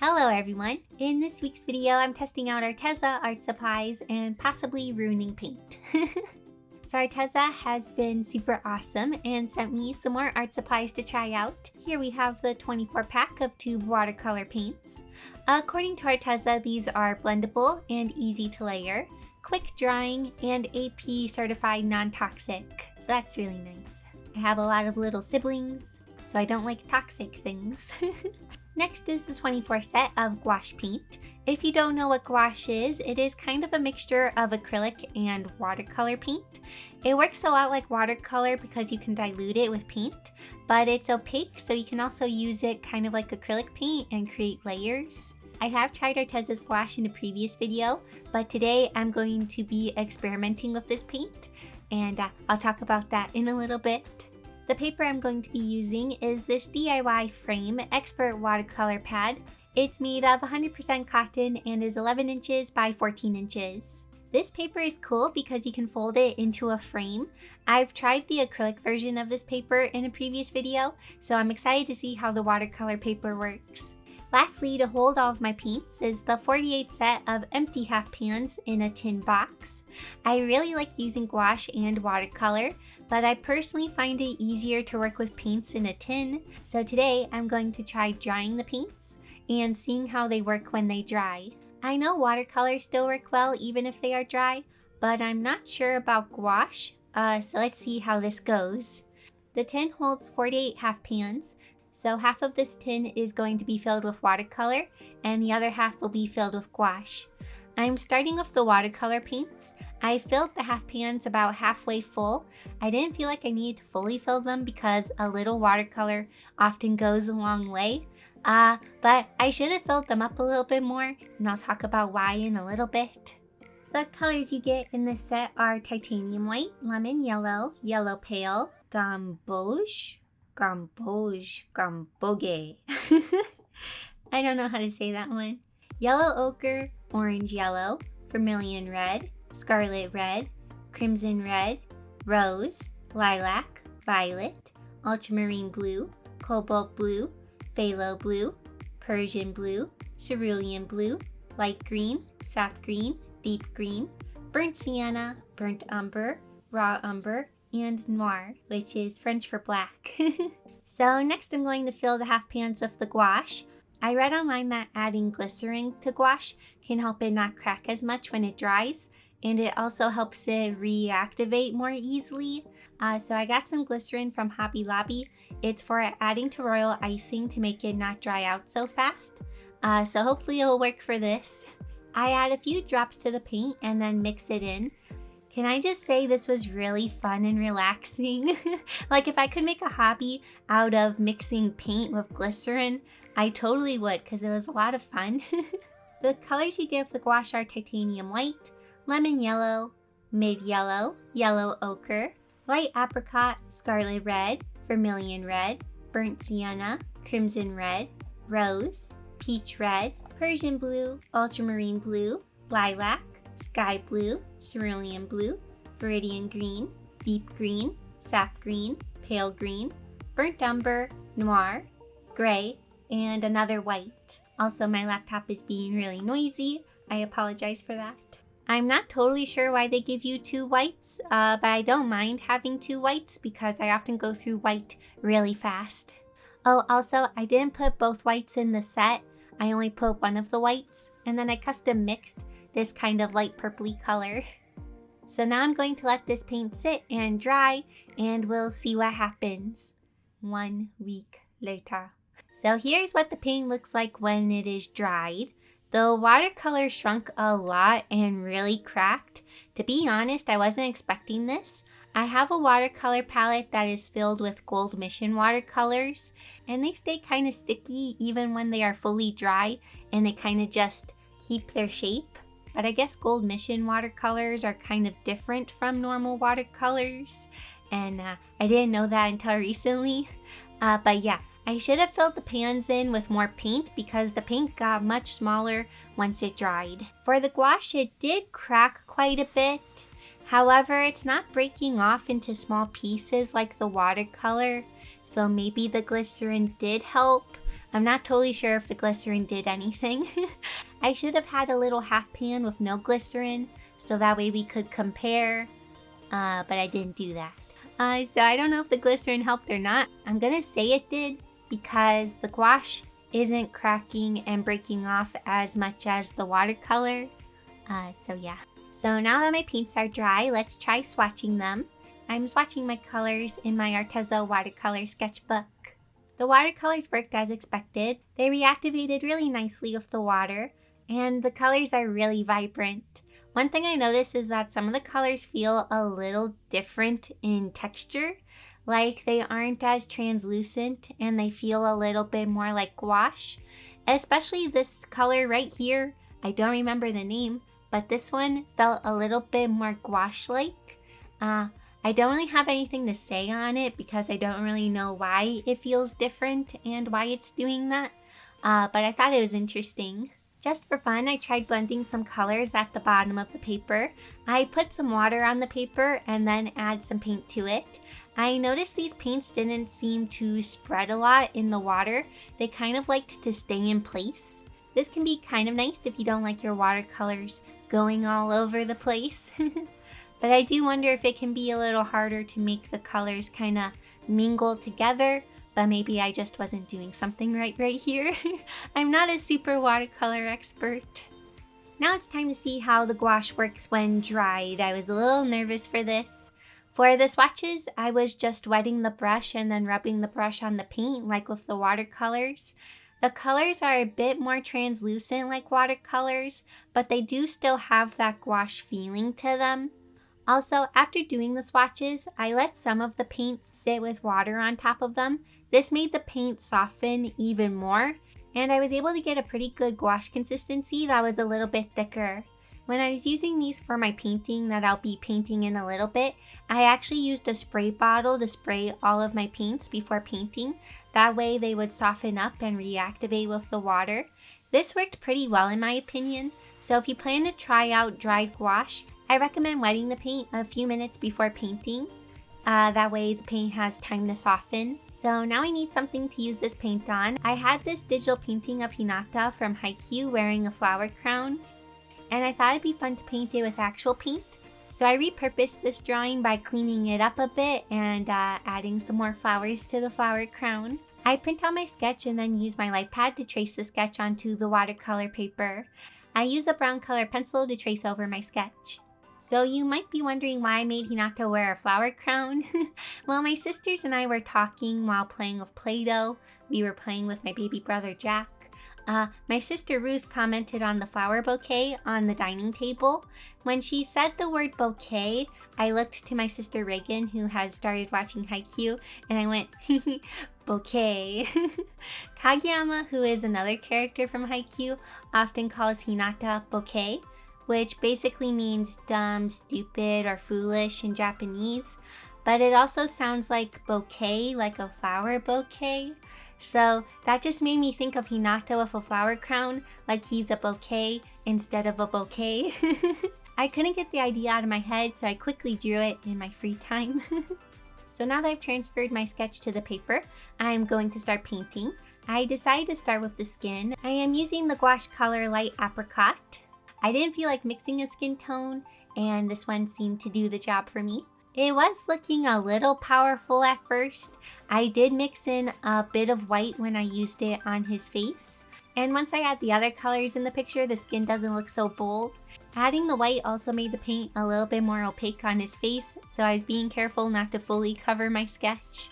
Hello everyone! In this week's video, I'm testing out Arteza art supplies and possibly ruining paint. So Arteza has been super awesome and sent me some more art supplies to try out. Here we have the 24 pack of tube watercolor paints. According to Arteza, these are blendable and easy to layer, quick drying, and AP certified non-toxic. So that's really nice. I have a lot of little siblings, so I don't like toxic things. Next is the 24 set of gouache paint. If you don't know what gouache is, it is kind of a mixture of acrylic and watercolor paint. It works a lot like watercolor because you can dilute it with paint, but it's opaque, so you can also use it kind of like acrylic paint and create layers. I have tried Arteza's gouache in a previous video, but today I'm going to be experimenting with this paint, and I'll talk about that in a little bit. The paper I'm going to be using is this DIY Frame Expert Watercolor Pad. It's made of 100% cotton and is 11 inches by 14 inches. This paper is cool because you can fold it into a frame. I've tried the acrylic version of this paper in a previous video, so I'm excited to see how the watercolor paper works. Lastly, to hold all of my paints is the 48 set of empty half pans in a tin box. I really like using gouache and watercolor, but I personally find it easier to work with paints in a tin, so today I'm going to try drying the paints and seeing how they work when they dry. I know watercolors still work well even if they are dry, but I'm not sure about gouache, so let's see how this goes. The tin holds 48 half pans, so half of this tin is going to be filled with watercolor and the other half will be filled with gouache. I'm starting with the watercolor paints. I filled the half pans about halfway full. I didn't feel like I needed to fully fill them because a little watercolor often goes a long way. But I should have filled them up a little bit more, and I'll talk about why in a little bit. The colors you get in this set are titanium white, lemon yellow, yellow pale, gamboge. I don't know how to say that one. Yellow ochre, orange yellow, vermilion red, scarlet red, crimson red, rose, lilac, violet, ultramarine blue, cobalt blue, phthalo blue, Persian blue, cerulean blue, light green, sap green, deep green, burnt sienna, burnt umber, raw umber, and noir, which is French for black. So next I'm going to fill the half pans with the gouache. I read online that adding glycerin to gouache can help it not crack as much when it dries, and it also helps it reactivate more easily. So I got some glycerin from Hobby Lobby. It's for adding to royal icing to make it not dry out so fast. So hopefully it'll work for this. I add a few drops to the paint and then mix it in. Can I just say this was really fun and relaxing? Like if I could make a hobby out of mixing paint with glycerin, I totally would because it was a lot of fun. The colors you get with the gouache are titanium white, lemon yellow, mid yellow, yellow ochre, light apricot, scarlet red, vermilion red, burnt sienna, crimson red, rose, peach red, Persian blue, ultramarine blue, lilac, sky blue, cerulean blue, viridian green, deep green, sap green, pale green, burnt umber, noir, gray, and another white. Also, my laptop is being really noisy. I apologize for that. I'm not totally sure why they give you two whites, but I don't mind having two whites because I often go through white really fast. Oh, also, I didn't put both whites in the set. I only put one of the whites, and then I custom mixed this kind of light purpley color. So now I'm going to let this paint sit and dry, and we'll see what happens. 1 week later. So here's what the paint looks like when it is dried. The watercolor shrunk a lot and really cracked. To be honest, I wasn't expecting this. I have a watercolor palette that is filled with Gold Mission watercolors, and they stay kind of sticky even when they are fully dry, and they kind of just keep their shape. But I guess Gold Mission watercolors are kind of different from normal watercolors, and I didn't know that until recently. But yeah, I should have filled the pans in with more paint because the paint got much smaller once it dried. For the gouache, it did crack quite a bit. However, it's not breaking off into small pieces like the watercolor, so maybe the glycerin did help. I'm not totally sure if the glycerin did anything. I should have had a little half pan with no glycerin, so that way we could compare, but I didn't do that. So I don't know if the glycerin helped or not. I'm gonna say it did because the gouache isn't cracking and breaking off as much as the watercolor. So yeah. So now that my paints are dry, let's try swatching them. I'm swatching my colors in my Arteza watercolor sketchbook. The watercolors worked as expected. They reactivated really nicely with the water, and the colors are really vibrant. One thing I noticed is that some of the colors feel a little different in texture, like they aren't as translucent and they feel a little bit more like gouache. Especially this color right here, I don't remember the name, but this one felt a little bit more gouache-like. I don't really have anything to say on it because I don't really know why it feels different and why it's doing that, but I thought it was interesting. Just for fun, I tried blending some colors at the bottom of the paper. I put some water on the paper and then add some paint to it. I noticed these paints didn't seem to spread a lot in the water. They kind of liked to stay in place. This can be kind of nice if you don't like your watercolors going all over the place. But I do wonder if it can be a little harder to make the colors kind of mingle together, but maybe I just wasn't doing something right here. I'm not a super watercolor expert. Now it's time to see how the gouache works when dried. I was a little nervous for this. For the swatches, I was just wetting the brush and then rubbing the brush on the paint like with the watercolors. The colors are a bit more translucent like watercolors, but they do still have that gouache feeling to them. Also, after doing the swatches, I let some of the paints sit with water on top of them. This made the paint soften even more, and I was able to get a pretty good gouache consistency that was a little bit thicker. When I was using these for my painting that I'll be painting in a little bit, I actually used a spray bottle to spray all of my paints before painting. That way they would soften up and reactivate with the water. This worked pretty well in my opinion, so if you plan to try out dried gouache, I recommend wetting the paint a few minutes before painting. That way the paint has time to soften. So now I need something to use this paint on. I had this digital painting of Hinata from Haikyuu wearing a flower crown, and I thought it'd be fun to paint it with actual paint. So I repurposed this drawing by cleaning it up a bit and adding some more flowers to the flower crown. I print out my sketch and then use my light pad to trace the sketch onto the watercolor paper. I use a brown color pencil to trace over my sketch. So you might be wondering why I made Hinata wear a flower crown. Well, my sisters and I were talking while playing with Play-Doh. We were playing with my baby brother Jack. My sister Ruth commented on the flower bouquet on the dining table. When she said the word bouquet, I looked to my sister Reagan, who has started watching Haikyuu, and I went, bouquet. Kageyama, who is another character from Haikyuu, often calls Hinata bouquet, which basically means dumb, stupid, or foolish in Japanese, but it also sounds like bouquet, like a flower bouquet. So that just made me think of Hinata with a flower crown, like he's a bouquet instead of a bouquet. I couldn't get the idea out of my head, so I quickly drew it in my free time. So now that I've transferred my sketch to the paper, I'm going to start painting. I decided to start with the skin. I am using the gouache color Light Apricot. I didn't feel like mixing a skin tone, and this one seemed to do the job for me. It was looking a little powerful at first. I did mix in a bit of white when I used it on his face. And once I add the other colors in the picture, the skin doesn't look so bold. Adding the white also made the paint a little bit more opaque on his face, so I was being careful not to fully cover my sketch.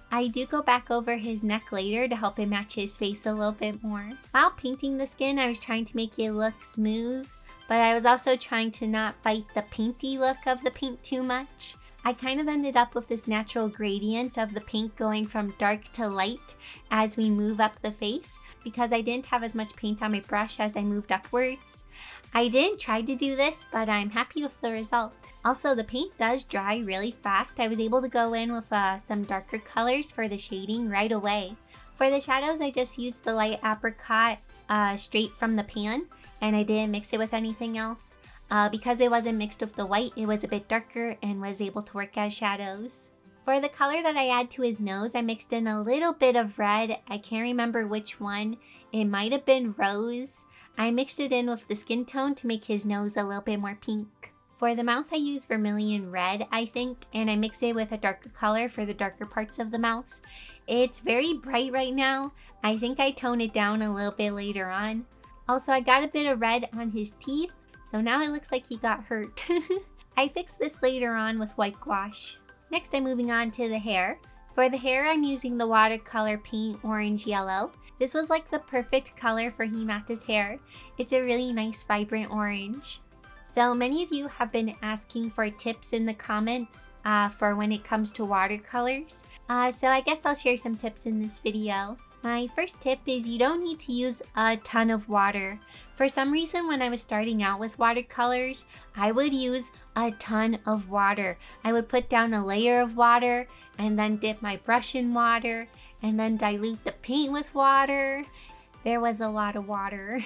I do go back over his neck later to help it match his face a little bit more. While painting the skin, I was trying to make it look smooth, but I was also trying to not fight the painty look of the paint too much. I kind of ended up with this natural gradient of the paint going from dark to light as we move up the face because I didn't have as much paint on my brush as I moved upwards. I didn't try to do this, but I'm happy with the result. Also, the paint does dry really fast. I was able to go in with some darker colors for the shading right away. For the shadows, I just used the Light Apricot straight from the pan, and I didn't mix it with anything else. Because it wasn't mixed with the white, it was a bit darker and was able to work as shadows. For the color that I add to his nose, I mixed in a little bit of red. I can't remember which one. It might have been rose. I mixed it in with the skin tone to make his nose a little bit more pink. For the mouth, I use vermilion red, I think, and I mix it with a darker color for the darker parts of the mouth. It's very bright right now. I think I tone it down a little bit later on. Also, I got a bit of red on his teeth, so now it looks like he got hurt. I fixed this later on with white gouache. Next, I'm moving on to the hair. For the hair, I'm using the watercolor paint orange yellow. This was like the perfect color for Hinata's hair. It's a really nice vibrant orange. So many of you have been asking for tips in the comments for when it comes to watercolors. So I guess I'll share some tips in this video. My first tip is you don't need to use a ton of water. For some reason, when I was starting out with watercolors, I would use a ton of water. I would put down a layer of water and then dip my brush in water and then dilute the paint with water. There was a lot of water.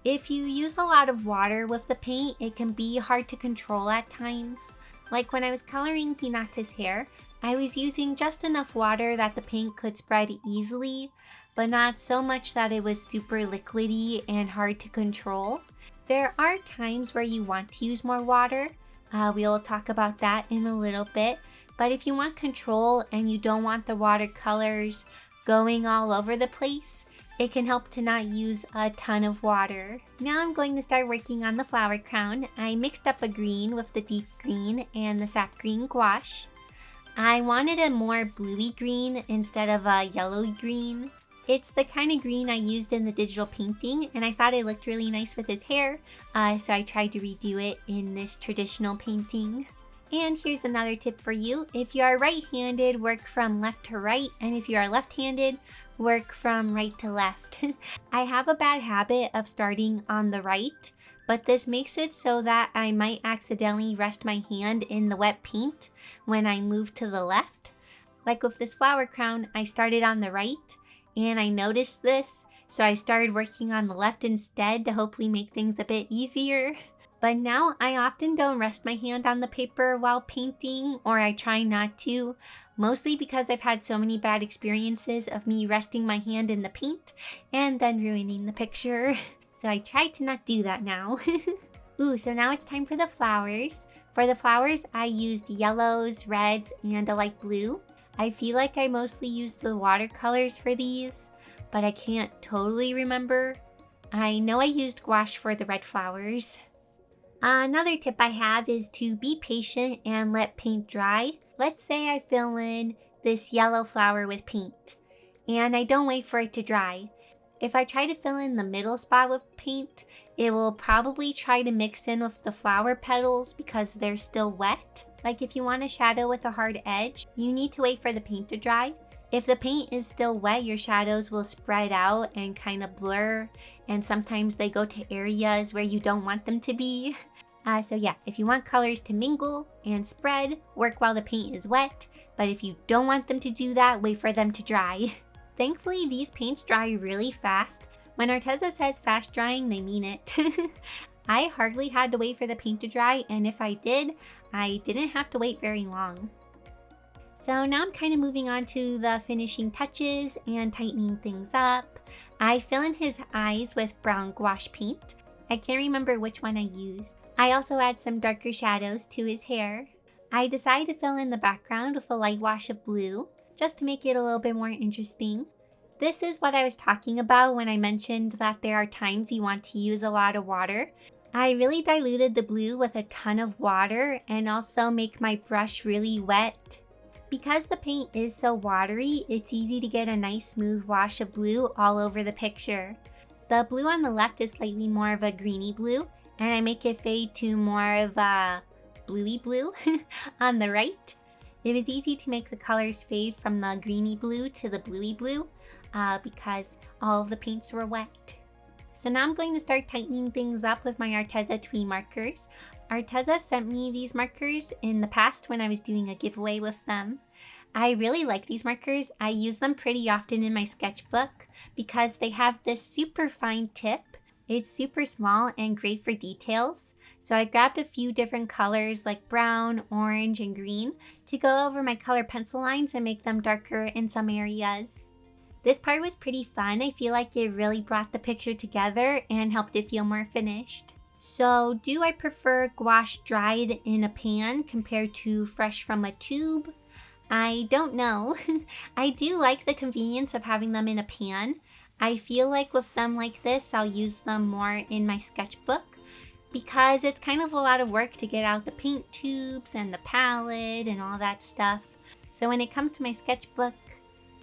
If you use a lot of water with the paint, it can be hard to control at times. Like when I was coloring Hinata's hair, I was using just enough water that the paint could spread easily, but not so much that it was super liquidy and hard to control. There are times where you want to use more water. We'll talk about that in a little bit. But if you want control and you don't want the watercolors going all over the place, it can help to not use a ton of water. Now I'm going to start working on the flower crown. I mixed up a green with the deep green and the sap green gouache. I wanted a more bluey green instead of a yellowy green. It's the kind of green I used in the digital painting, and I thought it looked really nice with his hair, so I tried to redo it in this traditional painting. And here's another tip for you. If you are right-handed, work from left to right, and if you are left-handed, work from right to left. I have a bad habit of starting on the right, but this makes it so that I might accidentally rest my hand in the wet paint when I move to the left. Like with this flower crown, I started on the right, and I noticed this, so I started working on the left instead to hopefully make things a bit easier. But now I often don't rest my hand on the paper while painting, or I try not to, mostly because I've had so many bad experiences of me resting my hand in the paint and then ruining the picture. So I try to not do that now. Ooh, so now it's time for the flowers. For the flowers, I used yellows, reds, and a light blue. I feel like I mostly used the watercolors for these, but I can't totally remember. I know I used gouache for the red flowers. Another tip I have is to be patient and let paint dry. Let's say I fill in this yellow flower with paint, and I don't wait for it to dry. If I try to fill in the middle spot with paint, it will probably try to mix in with the flower petals because they're still wet. Like if you want a shadow with a hard edge, you need to wait for the paint to dry. If the paint is still wet, your shadows will spread out and kind of blur, and sometimes they go to areas where you don't want them to be. So yeah, if you want colors to mingle and spread, work while the paint is wet, but if you don't want them to do that, wait for them to dry. Thankfully, these paints dry really fast. When Arteza says fast drying, they mean it. I hardly had to wait for the paint to dry, and if I did, I didn't have to wait very long. So now I'm kind of moving on to the finishing touches and tightening things up. I fill in his eyes with brown gouache paint. I can't remember which one I used. I also add some darker shadows to his hair. I decided to fill in the background with a light wash of blue, just to make it a little bit more interesting. This is what I was talking about when I mentioned that there are times you want to use a lot of water. I really diluted the blue with a ton of water and also make my brush really wet. Because the paint is so watery, it's easy to get a nice smooth wash of blue all over the picture. The blue on the left is slightly more of a greeny blue, and I make it fade to more of a bluey blue on the right. It was easy to make the colors fade from the greeny blue to the bluey blue because all of the paints were wet. So now I'm going to start tightening things up with my Arteza Twee markers. Arteza sent me these markers in the past when I was doing a giveaway with them. I really like these markers. I use them pretty often in my sketchbook because they have this super fine tip It's super small and great for details, so I grabbed a few different colors like brown, orange, and green to go over my color pencil lines and make them darker in some areas. This part was pretty fun. I feel like it really brought the picture together and helped it feel more finished. So, do I prefer gouache dried in a pan compared to fresh from a tube? I don't know. I do like the convenience of having them in a pan. I feel like with them like this, I'll use them more in my sketchbook because it's kind of a lot of work to get out the paint tubes and the palette and all that stuff. So when it comes to my sketchbook,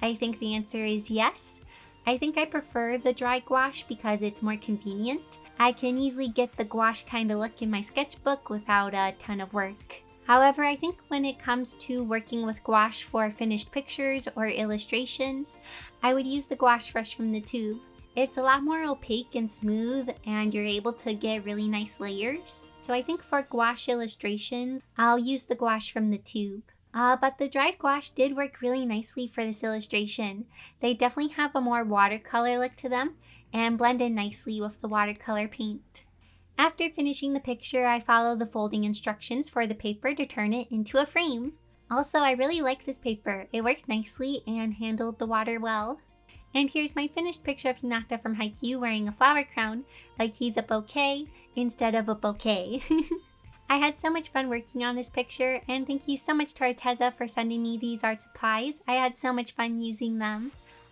I think the answer is yes. I think I prefer the dry gouache because it's more convenient. I can easily get the gouache kind of look in my sketchbook without a ton of work. However, I think when it comes to working with gouache for finished pictures or illustrations, I would use the gouache fresh from the tube. It's a lot more opaque and smooth, and you're able to get really nice layers. So I think for gouache illustrations, I'll use the gouache from the tube. But the dried gouache did work really nicely for this illustration. They definitely have a more watercolor look to them and blend in nicely with the watercolor paint. After finishing the picture, I follow the folding instructions for the paper to turn it into a frame. Also, I really like this paper. It worked nicely and handled the water well. And here's my finished picture of Hinata from Haikyuu wearing a flower crown, like he's a bouquet instead of a bouquet. I had so much fun working on this picture, and thank you so much to Arteza for sending me these art supplies. I had so much fun using them.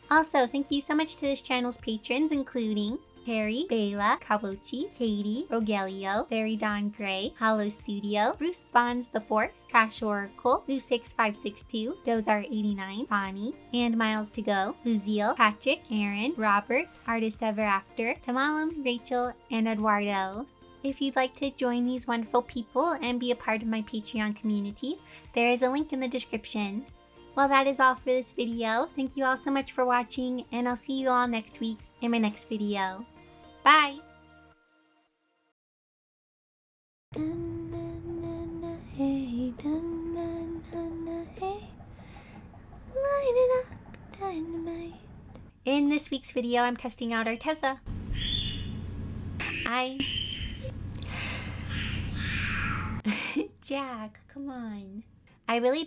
Also, thank you so much to this channel's patrons, including Harry, Bela, Kabuchi, Katie, Rogelio, Larry Don Gray, Hollow Studio, Bruce Bonds IV, Crash Oracle, Lou6562, Dozar89, Bonnie, and Miles to Go, Luziel, Patrick, Aaron, Robert, Artist Ever After, Tamalam, Rachel, and Eduardo. If you'd like to join these wonderful people and be a part of my Patreon community, there is a link in the description. Well, that is all for this video. Thank you all so much for watching, and I'll see you all next week in my next video. Bye! In this week's video, I'm testing out Arteza. Jack, come on. I really